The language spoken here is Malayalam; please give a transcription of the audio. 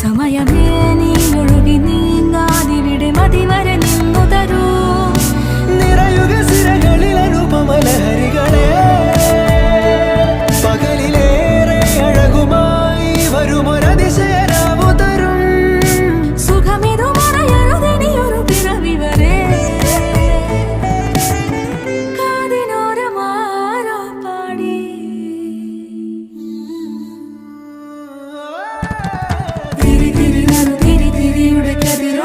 സമയമേ നീ ഒഴുകി നീങ്ങാതിവിടെ മതിവരെ നിന്നു തരൂ നിറയുക സിരകളിൽ അനുപമലഹരികളെ പകലിലേറെ അഴകുമായി വരുമൊരതിശയരാവു തരും സുഖമിതു മറയരുതിനിയൊരു പിറവി വരെ കാതിനോരമാരോ പാടി തിരി തിരി തിരിയുടെ കതിർ